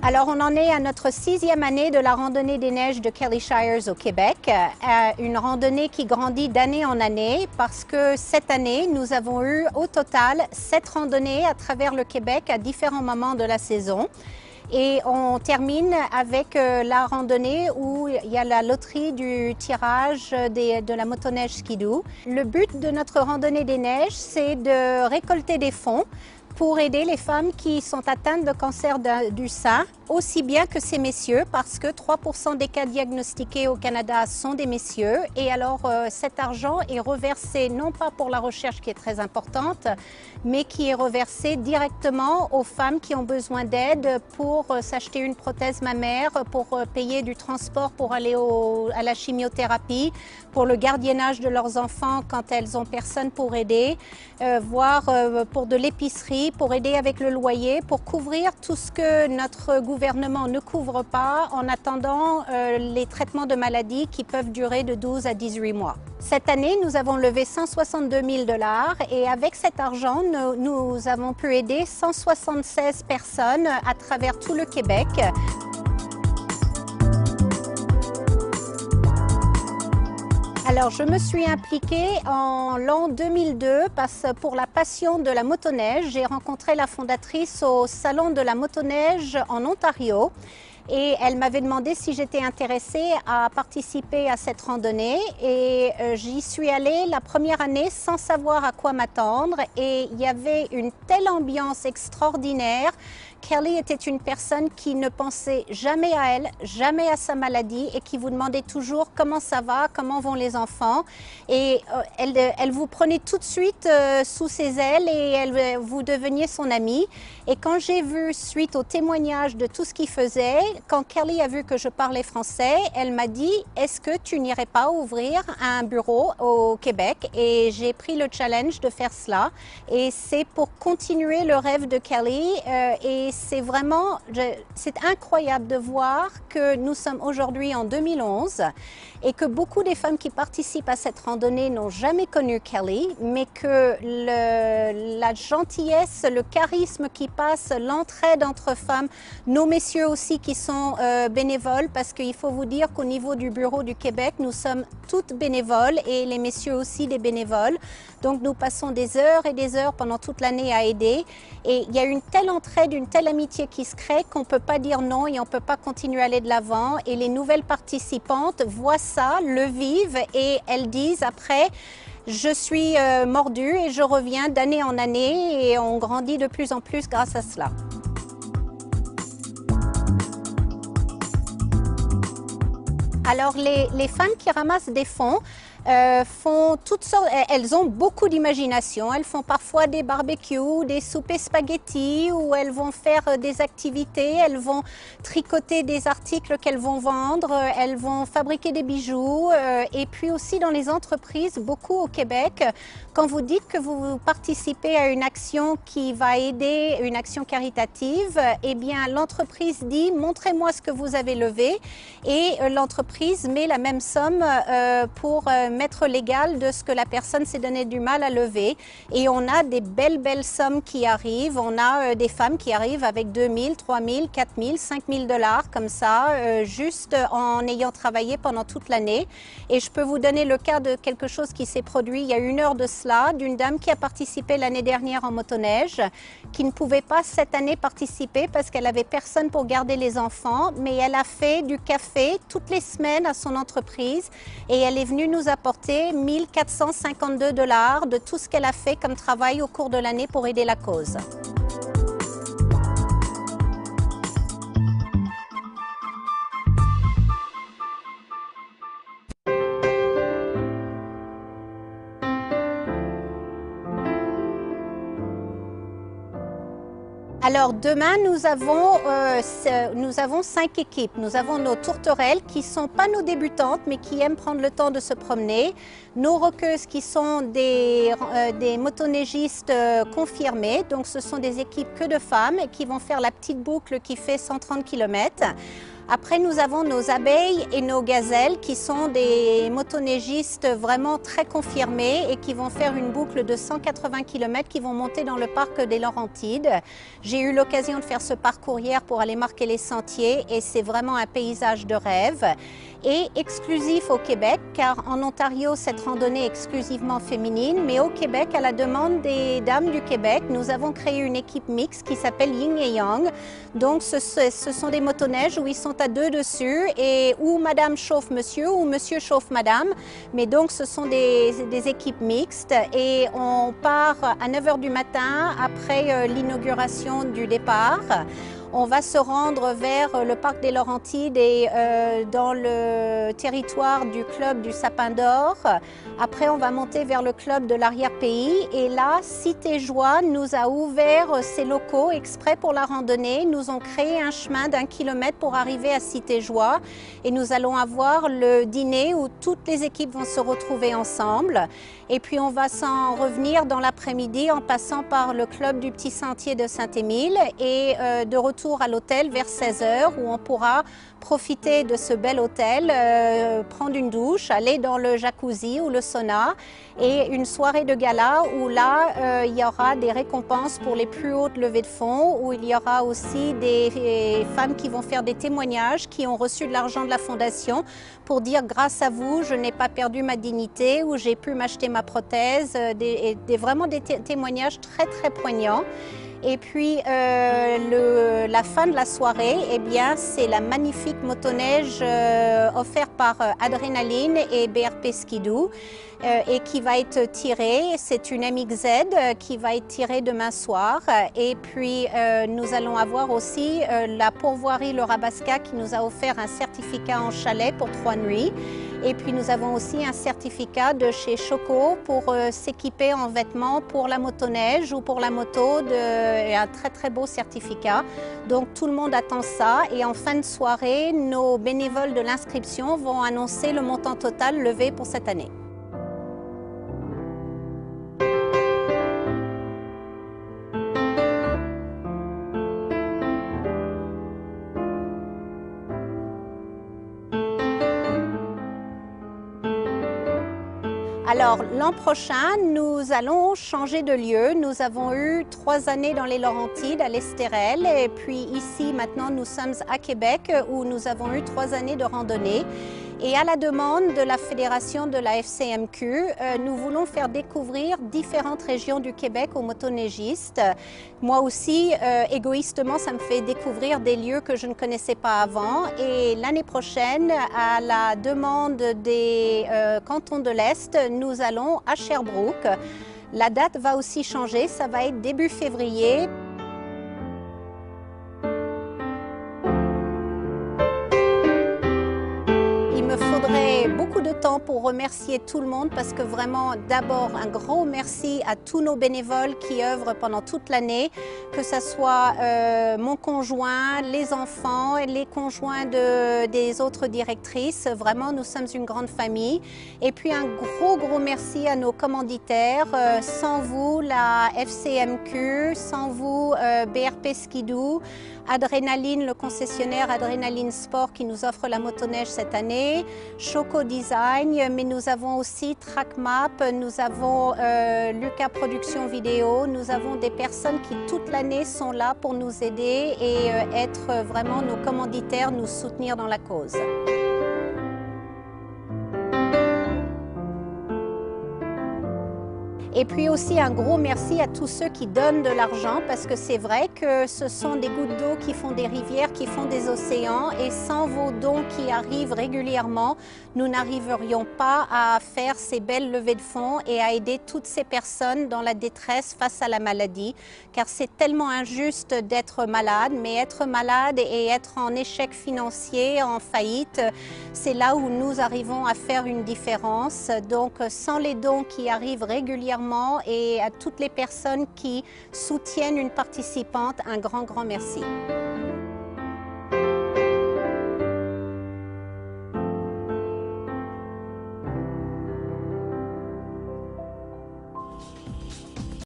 Alors, on en est à notre 6e année de la randonnée des neiges de Kelly Shires au Québec. Une randonnée qui grandit d'année en année parce que cette année, nous avons eu au total 7 randonnées à travers le Québec à différents moments de la saison. Et on termine avec la randonnée où il y a la loterie du tirage de la motoneige Ski-Doo. Le but de notre randonnée des neiges, c'est de récolter des fonds pour aider les femmes qui sont atteintes de cancer du sein, aussi bien que ces messieurs, parce que 3% des cas diagnostiqués au Canada sont des messieurs. Et alors, cet argent est reversé non pas pour la recherche qui est très importante, mais qui est reversé directement aux femmes qui ont besoin d'aide pour s'acheter une prothèse mammaire, pour payer du transport pour aller à la chimiothérapie, pour le gardiennage de leurs enfants quand elles ont personne pour aider, voire pour de l'épicerie, pour aider avec le loyer, pour couvrir tout ce que notre gouvernement ne couvre pas en attendant les traitements de maladies qui peuvent durer de 12 à 18 mois. Cette année, nous avons levé 162 000 $ et avec cet argent, nous avons pu aider 176 personnes à travers tout le Québec. Alors, je me suis impliquée en l'an 2002 pour la passion de la motoneige. J'ai rencontré la fondatrice au Salon de la motoneige en Ontario et elle m'avait demandé si j'étais intéressée à participer à cette randonnée et j'y suis allée la première année sans savoir à quoi m'attendre et il y avait une telle ambiance extraordinaire. Kelly était une personne qui ne pensait jamais à elle, jamais à sa maladie et qui vous demandait toujours comment ça va, comment vont les enfants. Et elle vous prenait tout de suite sous ses ailes et vous deveniez son amie. Et quand j'ai vu, suite au témoignage de tout ce qu'il faisait, quand Kelly a vu que je parlais français, elle m'a dit « Est-ce que tu n'irais pas ouvrir un bureau au Québec ?» Et j'ai pris le challenge de faire cela. Et c'est pour continuer le rêve de Kelly et c'est vraiment, c'est incroyable de voir que nous sommes aujourd'hui en 2011 et que beaucoup des femmes qui participent à cette randonnée n'ont jamais connu Kelly, mais que la gentillesse, le charisme qui passe, l'entraide entre femmes, nos messieurs aussi qui sont bénévoles, parce qu'il faut vous dire qu'au niveau du bureau du Québec, nous sommes toutes bénévoles et les messieurs aussi des bénévoles. Donc nous passons des heures et des heures pendant toute l'année à aider et il y a une telle entraide, une telle amitié qui se crée qu'on ne peut pas dire non et on ne peut pas continuer à aller de l'avant. Et les nouvelles participantes voient ça, le vivent et elles disent après « Je suis mordue et je reviens d'année en année » et on grandit de plus en plus grâce à cela. Alors les femmes qui ramassent des fonds font toutes sortes, elles ont beaucoup d'imagination, elles font parfois des barbecues, des soupers spaghettis où elles vont faire des activités, elles vont tricoter des articles qu'elles vont vendre, elles vont fabriquer des bijoux et puis aussi dans les entreprises, beaucoup au Québec, quand vous dites que vous participez à une action qui va aider, une action caritative, eh bien l'entreprise dit montrez-moi ce que vous avez levé et l'entreprise met la même somme pour mettre l'égal de ce que la personne s'est donné du mal à lever et on a des belles sommes qui arrivent, on a des femmes qui arrivent avec 2 000, 3 000, 4 000, 5 000 $ comme ça, juste en ayant travaillé pendant toute l'année et je peux vous donner le cas de quelque chose qui s'est produit il y a 1 heure de cela, d'une dame qui a participé l'année dernière en motoneige, qui ne pouvait pas cette année participer parce qu'elle avait personne pour garder les enfants, mais elle a fait du café toutes les semaines à son entreprise et elle est venue nous apporter 1 452 $ de tout ce qu'elle a fait comme travail au cours de l'année pour aider la cause. Alors demain, nous avons 5 équipes. Nous avons nos tourterelles qui ne sont pas nos débutantes, mais qui aiment prendre le temps de se promener. Nos roqueuses qui sont des motoneigistes confirmés. Donc ce sont des équipes que de femmes et qui vont faire la petite boucle qui fait 130 km. Après, nous avons nos abeilles et nos gazelles qui sont des motoneigistes vraiment très confirmés et qui vont faire une boucle de 180 km qui vont monter dans le parc des Laurentides. J'ai eu l'occasion de faire ce parcours hier pour aller marquer les sentiers et c'est vraiment un paysage de rêve et exclusif au Québec, car en Ontario, cette randonnée est exclusivement féminine, mais au Québec, à la demande des dames du Québec, nous avons créé une équipe mixte qui s'appelle Yin et Yang. Donc, ce sont des motoneiges où ils sont à deux dessus et où madame chauffe monsieur ou monsieur chauffe madame. Mais donc, ce sont des équipes mixtes et on part à 9 h du matin après l'inauguration du départ. On va se rendre vers le parc des Laurentides et dans le territoire du club du Sapin d'Or. Après, on va monter vers le club de l'arrière-pays. Et là, Cité Joie nous a ouvert ses locaux exprès pour la randonnée. Ils nous ont créé un chemin d'1 kilomètre pour arriver à Cité Joie. Et nous allons avoir le dîner où toutes les équipes vont se retrouver ensemble. Et puis, on va s'en revenir dans l'après-midi en passant par le club du Petit Sentier de Saint-Émile et de retour à l'hôtel vers 16 h où on pourra profiter de ce bel hôtel, prendre une douche, aller dans le jacuzzi ou le sauna et une soirée de gala où là il y aura des récompenses pour les plus hautes levées de fonds, où il y aura aussi des femmes qui vont faire des témoignages, qui ont reçu de l'argent de la fondation pour dire grâce à vous je n'ai pas perdu ma dignité ou j'ai pu m'acheter ma prothèse, vraiment des témoignages très poignants. Et puis la fin de la soirée, eh bien, c'est la magnifique motoneige offerte par Adrénaline et BRP Skidoo et qui va être tirée. C'est une MXZ qui va être tirée demain soir. Et puis nous allons avoir aussi la pourvoirie Le Rabasca qui nous a offert un certificat en chalet pour 3 nuits. Et puis nous avons aussi un certificat de chez Choco pour s'équiper en vêtements pour la motoneige ou pour la moto, un très beau certificat. Donc tout le monde attend ça et en fin de soirée, nos bénévoles de l'inscription vont annoncer le montant total levé pour cette année. Alors, l'an prochain, nous allons changer de lieu. Nous avons eu 3 années dans les Laurentides, à l'Estérel, et puis ici, maintenant, nous sommes à Québec, où nous avons eu 3 années de randonnée. Et à la demande de la Fédération de la FCMQ, nous voulons faire découvrir différentes régions du Québec aux motoneigistes. Moi aussi, égoïstement, ça me fait découvrir des lieux que je ne connaissais pas avant. Et l'année prochaine, à la demande des cantons de l'Est, nous allons à Sherbrooke. La date va aussi changer, ça va être début février. Il me faudrait beaucoup de temps pour remercier tout le monde parce que vraiment, d'abord, un gros merci à tous nos bénévoles qui œuvrent pendant toute l'année, que ce soit mon conjoint, les enfants, les conjoints des autres directrices. Vraiment, nous sommes une grande famille. Et puis, un gros merci à nos commanditaires. Sans vous, la FCMQ, sans vous, BRP Skidoo, Adrénaline, le concessionnaire Adrénaline Sport qui nous offre la motoneige cette année, Choco Design, mais nous avons aussi TrackMap, nous avons Lucas Production Vidéo, nous avons des personnes qui toute l'année sont là pour nous aider et être vraiment nos commanditaires, nous soutenir dans la cause. Et puis aussi un gros merci à tous ceux qui donnent de l'argent parce que c'est vrai que ce sont des gouttes d'eau qui font des rivières, qui font des océans et sans vos dons qui arrivent régulièrement, nous n'arriverions pas à faire ces belles levées de fonds et à aider toutes ces personnes dans la détresse face à la maladie car c'est tellement injuste d'être malade, mais être malade et être en échec financier, en faillite, c'est là où nous arrivons à faire une différence. Donc sans les dons qui arrivent régulièrement et à toutes les personnes qui soutiennent une participante, un grand merci.